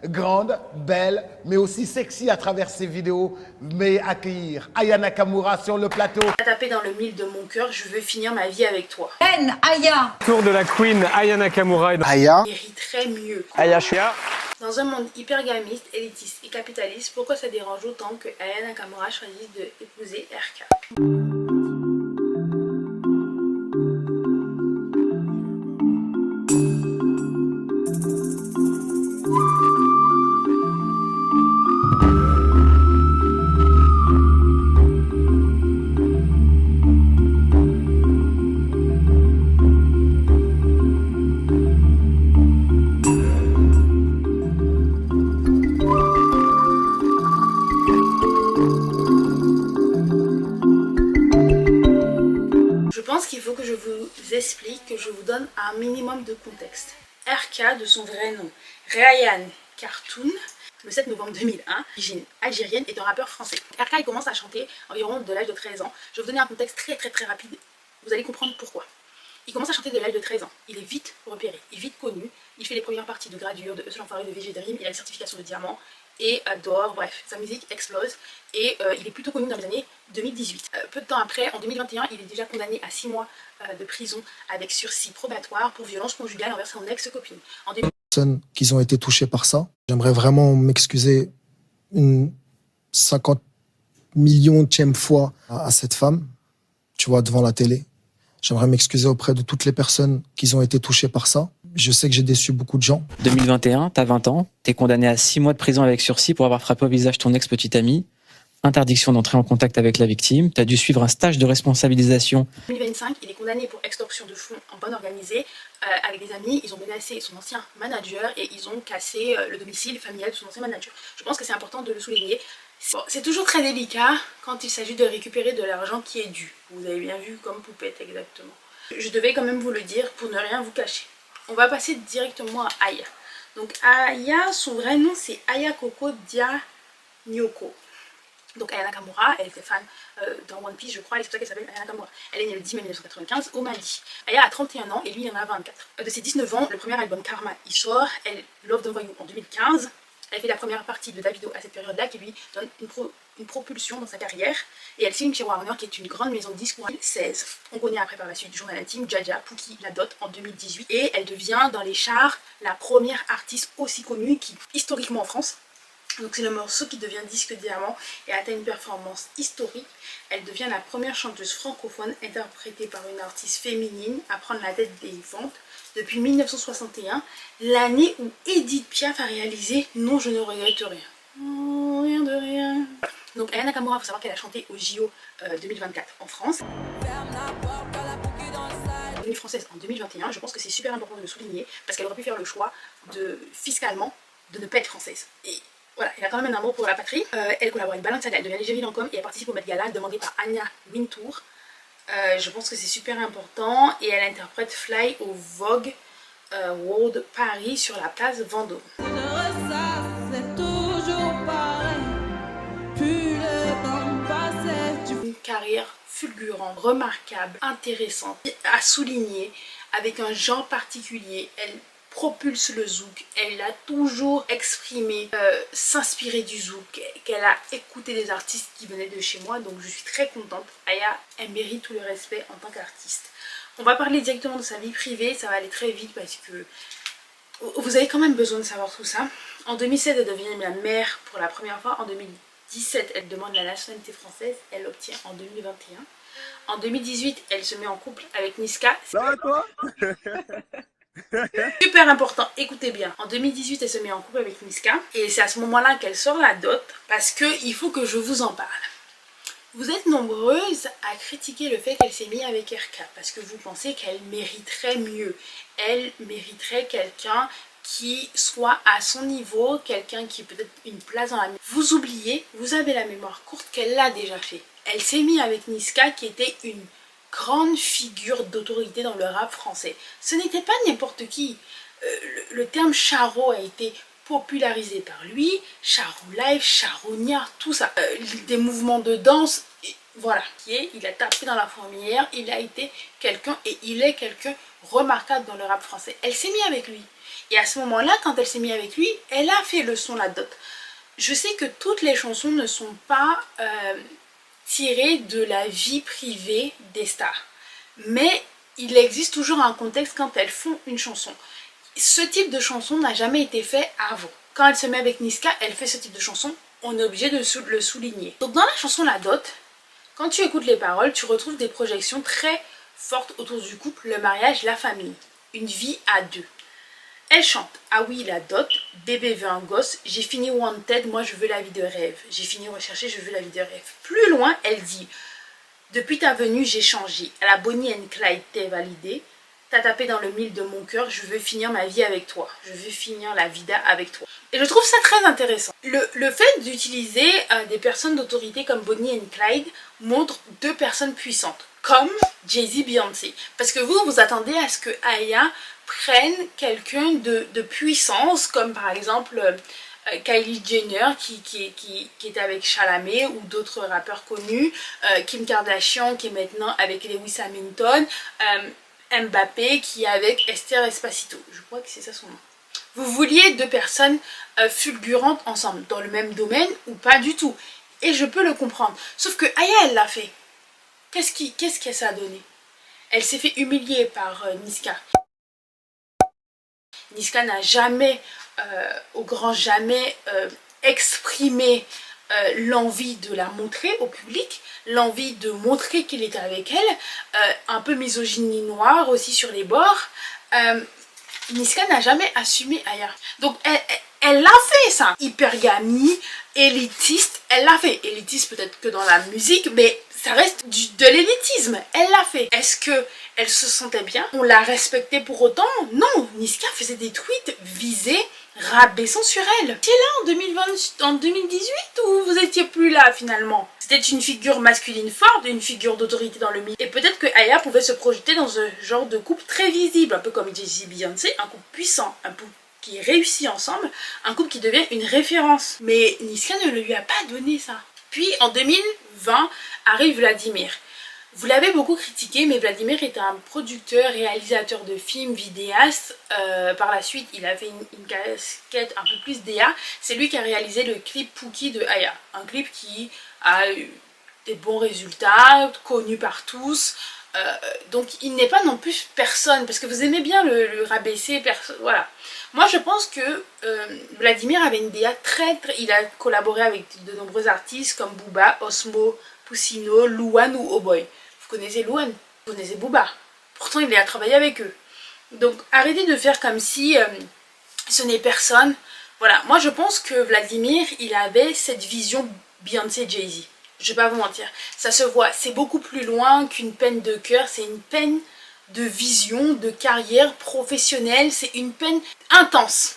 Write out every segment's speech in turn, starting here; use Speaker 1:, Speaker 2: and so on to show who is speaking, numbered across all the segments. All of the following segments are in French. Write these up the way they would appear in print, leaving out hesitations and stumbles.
Speaker 1: Grande, belle, mais aussi sexy à travers ses vidéos. Mais accueillir Aya Nakamura sur le plateau.
Speaker 2: Taper dans le mille de mon cœur, je veux finir ma vie avec toi.
Speaker 3: Aya.
Speaker 4: Tour de la Queen Aya Nakamura.
Speaker 5: Aya.
Speaker 2: Mériterait mieux.
Speaker 5: Aya Shia.
Speaker 2: Dans un monde hypergamiste, élitiste et capitaliste, pourquoi ça dérange autant que Aya Nakamura choisisse d'épouser RK? Je pense qu'il faut que je vous explique, que je vous donne un minimum de contexte. RK, de son vrai nom, Ryan Khartoum, le 7 novembre 2001, d'origine algérienne, est un rappeur français. RK, il commence à chanter environ de l'âge de 13 ans. Je vais vous donner un contexte très rapide, vous allez comprendre pourquoi. Il commence à chanter de l'âge de 13 ans, il est vite repéré, il est vite connu, il fait les premières parties de gradure, de Eusel Enfoiré, de VG Dream, il a une certification de diamant, et adore, bref, sa musique explose et il est plutôt connu dans les années 2018. Peu de temps après, en 2021, il est déjà condamné à 6 mois de prison avec sursis probatoire pour violence conjugale envers son ex-copine.
Speaker 5: Personnes qui ont été touchées par ça. J'aimerais vraiment m'excuser une 50 millionième fois à cette femme, tu vois, devant la télé. J'aimerais m'excuser auprès de toutes les personnes qui ont été touchées par ça. Je sais que j'ai déçu beaucoup de gens.
Speaker 6: 2021, t'as 20 ans, t'es condamné à 6 mois de prison avec sursis pour avoir frappé au visage ton ex-petite amie, interdiction d'entrer en contact avec la victime, t'as dû suivre un stage de responsabilisation.
Speaker 2: En 2025, il est condamné pour extorsion de fonds en bonne organisée avec des amis. Ils ont menacé son ancien manager et ils ont cassé le domicile familial de son ancien manager. Je pense que c'est important de le souligner. Bon, c'est toujours très délicat quand il s'agit de récupérer de l'argent qui est dû. Vous avez bien vu comme poupette exactement. Je devais quand même vous le dire pour ne rien vous cacher. On va passer directement à Aya. Donc Aya, son vrai nom c'est Aya Coco Dia Nyoko. Donc Aya Nakamura, elle était fan dans One Piece je crois, et c'est pour ça qu'elle s'appelle Aya Nakamura. Elle est née le 10 mai 1995 au Mali. Aya a 31 ans et lui il en a 24. De ses 19 ans, le premier album Karma il sort, elle Love Don't Voyou en 2015. Elle fait la première partie de Davido à cette période-là qui lui donne une propulsion dans sa carrière. Et elle signe chez Warner qui est une grande maison de disques en 2016. On connaît après par la suite Journal Intime, Jaja, Pookie, La Dot en 2018. Et elle devient dans les charts la première artiste aussi connue qui, historiquement en France, donc c'est le morceau qui devient disque diamant et atteint une performance historique. Elle devient la première chanteuse francophone interprétée par une artiste féminine à prendre la tête des ventes depuis 1961, l'année où Edith Piaf a réalisé Non je ne regrette rien. Oh, rien de rien. Donc Aya Nakamura, il faut savoir qu'elle a chanté au JO 2024 en France. Devenue française en 2021, je pense que c'est super important de le souligner parce qu'elle aurait pu faire le choix fiscalement de ne pas être française. Et voilà, elle a quand même un amour pour la patrie. Elle collabore avec Balenciaga, elle devient l'égérie Lancôme et elle participe au Met Gala demandé par Anya Wintour. Je pense que c'est super important et elle interprète Fly au Vogue World Paris sur la place Vendôme. Une carrière fulgurante, remarquable, intéressante, à souligner, avec un genre particulier. Elle propulse le zouk, elle a toujours exprimé, s'inspirer du zouk, qu'elle a écouté des artistes qui venaient de chez moi, donc je suis très contente. Aya, elle mérite tout le respect en tant qu'artiste. On va parler directement de sa vie privée, ça va aller très vite parce que vous avez quand même besoin de savoir tout ça. En 2007, elle devient la mère pour la première fois. En 2017, elle demande la nationalité française, elle l'obtient en 2021. En 2018, elle se met en couple avec Niska.
Speaker 5: Ça va toi?
Speaker 2: Super important, écoutez bien. En 2018, elle se met en couple avec Niska. Et c'est à ce moment-là qu'elle sort la dot. Parce qu'il faut que je vous en parle. Vous êtes nombreuses à critiquer le fait qu'elle s'est mise avec RK. Parce que vous pensez qu'elle mériterait mieux. Elle mériterait quelqu'un qui soit à son niveau. Quelqu'un qui peut-être une place dans la... Vous oubliez, vous avez la mémoire courte qu'elle l'a déjà fait. Elle s'est mise avec Niska qui était une grande figure d'autorité dans le rap français. Ce n'était pas n'importe qui. Le terme charo a été popularisé par lui, charo live, charognard, tout ça. Des mouvements de danse, et voilà. Il a tapé dans la fourmilière, il a été quelqu'un et il est quelqu'un remarquable dans le rap français. Elle s'est mise avec lui. Et à ce moment-là, quand elle s'est mise avec lui, elle a fait le son La Dot. Je sais que toutes les chansons ne sont pas tirées de la vie privée des stars. Mais il existe toujours un contexte quand elles font une chanson. Ce type de chanson n'a jamais été fait avant. Quand elle se met avec Niska, elle fait ce type de chanson. On est obligé de le souligner. Donc dans la chanson La Dot, quand tu écoutes les paroles, tu retrouves des projections très fortes autour du couple, le mariage, la famille. Une vie à deux. Elle chante « Ah oui, la dot, bébé veut un gosse, j'ai fini wanted, moi je veux la vie de rêve. J'ai fini recherché, je veux la vie de rêve. » Plus loin, elle dit « Depuis ta venue, j'ai changé. À la Bonnie and Clyde, t'es validé. T'as tapé dans le mille de mon cœur, je veux finir ma vie avec toi. Je veux finir la vida avec toi. » Et je trouve ça très intéressant. Le fait d'utiliser des personnes d'autorité comme Bonnie and Clyde montre deux personnes puissantes, comme Jay-Z, Beyoncé. Parce que vous attendez à ce que Aya prenne quelqu'un de puissance, comme par exemple Kylie Jenner qui est avec Chalamet ou d'autres rappeurs connus, Kim Kardashian qui est maintenant avec Lewis Hamilton, Mbappé qui est avec Esther Espacito, je crois que c'est ça son nom. Vous vouliez deux personnes fulgurantes ensemble, dans le même domaine ou pas du tout. Et je peux le comprendre. Sauf que Aya, elle l'a fait. Qu'est-ce que ça a donné? Elle s'est fait humilier par Niska. Niska n'a jamais, au grand jamais, exprimé l'envie de la montrer au public, l'envie de montrer qu'il était avec elle, un peu misogynie noire aussi sur les bords. Niska n'a jamais assumé Aya. Donc elle l'a fait ça. Hypergamie, élitiste, elle l'a fait. Élitiste peut-être que dans la musique, mais ça reste de l'élitisme. Elle l'a fait. Est-ce que elle se sentait bien? On l'a respectée pour autant? Non. Niska faisait des tweets visés, rabaissant sur elle. Tu es là en 2020, en 2018 ou vous étiez plus là finalement? C'était une figure masculine forte, une figure d'autorité dans le milieu. Et peut-être que Aya pouvait se projeter dans un genre de couple très visible, un peu comme Jay-Z et Beyoncé, un couple puissant, un couple qui réussit ensemble, un couple qui devient une référence. Mais Niska ne lui a pas donné ça. Puis en 2020 arrive Vladimir. Vous l'avez beaucoup critiqué, mais Vladimir est un producteur, réalisateur de films, vidéaste. Par la suite, il a fait une casquette un peu plus DA. C'est lui qui a réalisé le clip Pookie de Aya. Un clip qui a eu des bons résultats, connu par tous. Donc il n'est pas non plus personne, parce que vous aimez bien le rabaisser, voilà. Moi je pense que Vladimir avait une DA il a collaboré avec de nombreux artistes comme Booba, Osmo, Puccino, Louane ou Oh Boy. Vous connaissez Louane, vous connaissez Booba, pourtant il a travaillé avec eux. Donc arrêtez de faire comme si ce n'est personne. Voilà, moi je pense que Vladimir, il avait cette vision Beyoncé Jay-Z. Je vais pas vous mentir, ça se voit, c'est beaucoup plus loin qu'une peine de cœur, c'est une peine de vision, de carrière professionnelle, c'est une peine intense.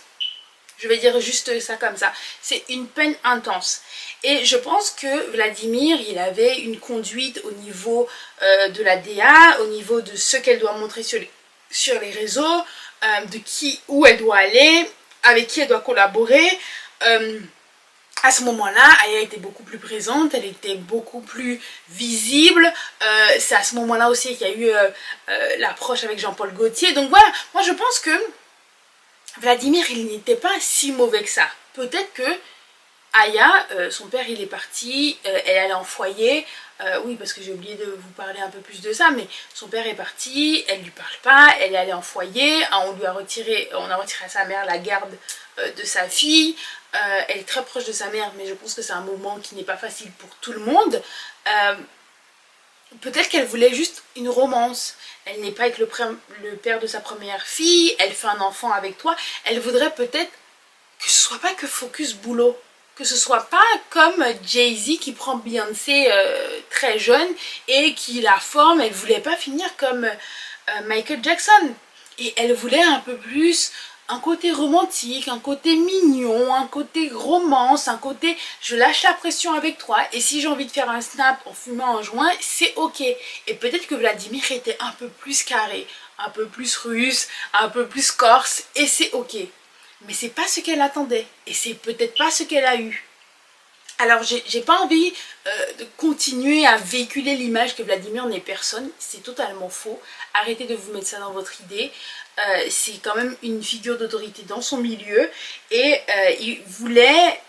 Speaker 2: Je vais dire juste ça comme ça, c'est une peine intense. Et je pense que Vladimir, il avait une conduite au niveau de la DA, au niveau de ce qu'elle doit montrer sur les réseaux, où elle doit aller, avec qui elle doit collaborer. À ce moment-là, Aya était beaucoup plus présente, elle était beaucoup plus visible. C'est à ce moment-là aussi qu'il y a eu l'approche avec Jean-Paul Gaultier. Donc voilà, moi je pense que Vladimir, il n'était pas si mauvais que ça. Peut-être que Aya, son père il est parti, elle allait en foyer. Oui, parce que j'ai oublié de vous parler un peu plus de ça, mais son père est parti, elle lui parle pas, elle est allée en foyer, on a retiré à sa mère la garde de sa fille. Elle est très proche de sa mère, mais je pense que c'est un moment qui n'est pas facile pour tout le monde. Peut-être qu'elle voulait juste une romance. Elle n'est pas avec le père de sa première fille, elle fait un enfant avec toi. Elle voudrait peut-être que ce soit pas que focus boulot. Que ce soit pas comme Jay-Z qui prend Beyoncé très jeune et qui la forme. Elle voulait pas finir comme Michael Jackson. Et elle voulait un peu plus un côté romantique, un côté mignon, un côté romance, un côté je lâche la pression avec toi et si j'ai envie de faire un snap en fumant un joint, c'est ok. Et peut-être que Vladimir était un peu plus carré, un peu plus russe, un peu plus corse et c'est ok. Mais c'est pas ce qu'elle attendait et c'est peut-être pas ce qu'elle a eu. Alors j'ai pas envie de continuer à véhiculer l'image que Vladimir n'est personne, c'est totalement faux. Arrêtez de vous mettre ça dans votre idée. C'est quand même une figure d'autorité dans son milieu et il voulait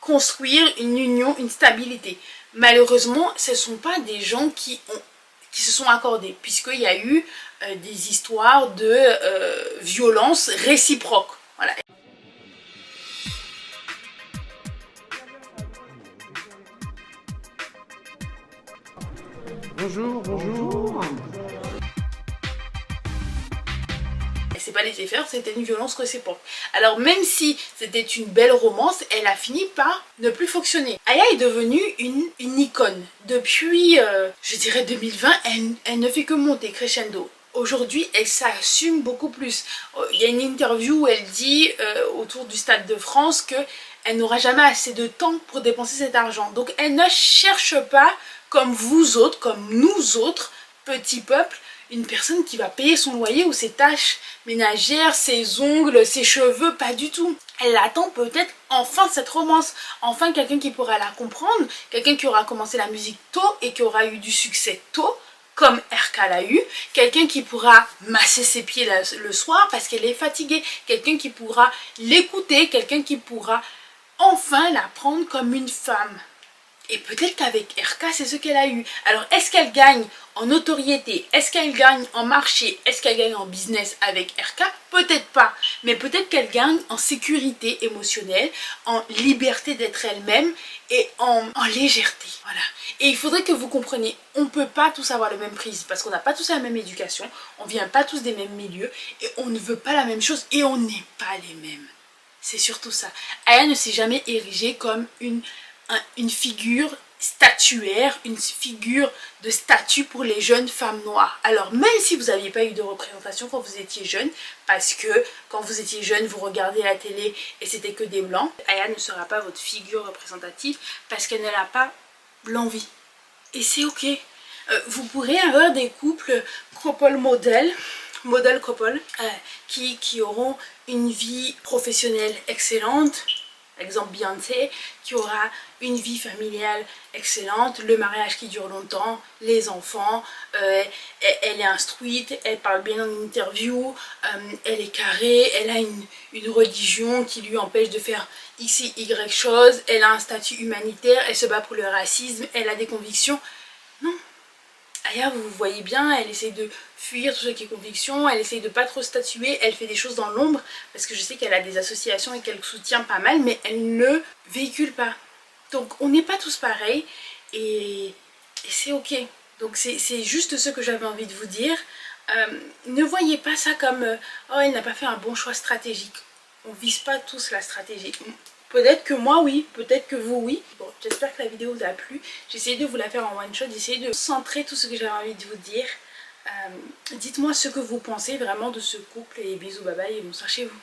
Speaker 2: construire une union, une stabilité. Malheureusement, ce ne sont pas des gens qui se sont accordés, puisqu'il y a eu des histoires de violence réciproque. Voilà.
Speaker 1: Bonjour, bonjour.
Speaker 2: C'est pas laissé faire, c'était une violence réciproque. Alors même si c'était une belle romance, elle a fini par ne plus fonctionner. Aya est devenue une icône. Depuis, je dirais 2020, elle ne fait que monter crescendo. Aujourd'hui, elle s'assume beaucoup plus. Il y a une interview où elle dit autour du Stade de France qu'elle n'aura jamais assez de temps pour dépenser cet argent. Donc elle ne cherche pas, comme vous autres, comme nous autres, petits peuples, une personne qui va payer son loyer ou ses tâches ménagères, ses ongles, ses cheveux, pas du tout. Elle attend peut-être enfin cette romance, enfin quelqu'un qui pourra la comprendre, quelqu'un qui aura commencé la musique tôt et qui aura eu du succès tôt, comme RK l'a eu, quelqu'un qui pourra masser ses pieds le soir parce qu'elle est fatiguée, quelqu'un qui pourra l'écouter, quelqu'un qui pourra enfin la prendre comme une femme. Et peut-être qu'avec RK, c'est ce qu'elle a eu. Alors, est-ce qu'elle gagne en notoriété? Est-ce qu'elle gagne en marché? Est-ce qu'elle gagne en business avec RK? Peut-être pas. Mais peut-être qu'elle gagne en sécurité émotionnelle, en liberté d'être elle-même et en légèreté. Voilà. Et il faudrait que vous compreniez, on ne peut pas tous avoir le même prix parce qu'on n'a pas tous la même éducation, on ne vient pas tous des mêmes milieux et on ne veut pas la même chose et on n'est pas les mêmes. C'est surtout ça. Aya ne s'est jamais érigée comme une figure statuaire, une figure de statut pour les jeunes femmes noires. Alors même si vous n'aviez pas eu de représentation quand vous étiez jeune, parce que quand vous étiez jeune, vous regardez la télé et c'était que des blancs, Aya ne sera pas votre figure représentative parce qu'elle n'a pas l'envie. Et c'est ok. Vous pourrez avoir des couples couple modèle couple, qui auront une vie professionnelle excellente, exemple Beyoncé, qui aura une vie familiale excellente, le mariage qui dure longtemps, les enfants, elle est instruite, elle parle bien en interview, elle est carrée, elle a une religion qui lui empêche de faire X et Y choses, elle a un statut humanitaire, elle se bat pour le racisme, elle a des convictions. Non. Aya, vous voyez bien, elle essaie de fuir tout ce qui est conviction, elle essaie de pas trop statuer, elle fait des choses dans l'ombre, parce que je sais qu'elle a des associations et qu'elle soutient pas mal, mais elle ne véhicule pas. Donc on n'est pas tous pareils, et c'est ok. Donc c'est juste ce que j'avais envie de vous dire. Ne voyez pas ça comme oh, elle n'a pas fait un bon choix stratégique. On vise pas tous la stratégie. Peut-être que moi oui, peut-être que vous oui. Bon, j'espère que la vidéo vous a plu. J'ai essayé de vous la faire en one shot, j'ai essayé de centrer tout ce que j'avais envie de vous dire. Dites-moi ce que vous pensez vraiment de ce couple et bisous bye bye et bonsoir chez vous.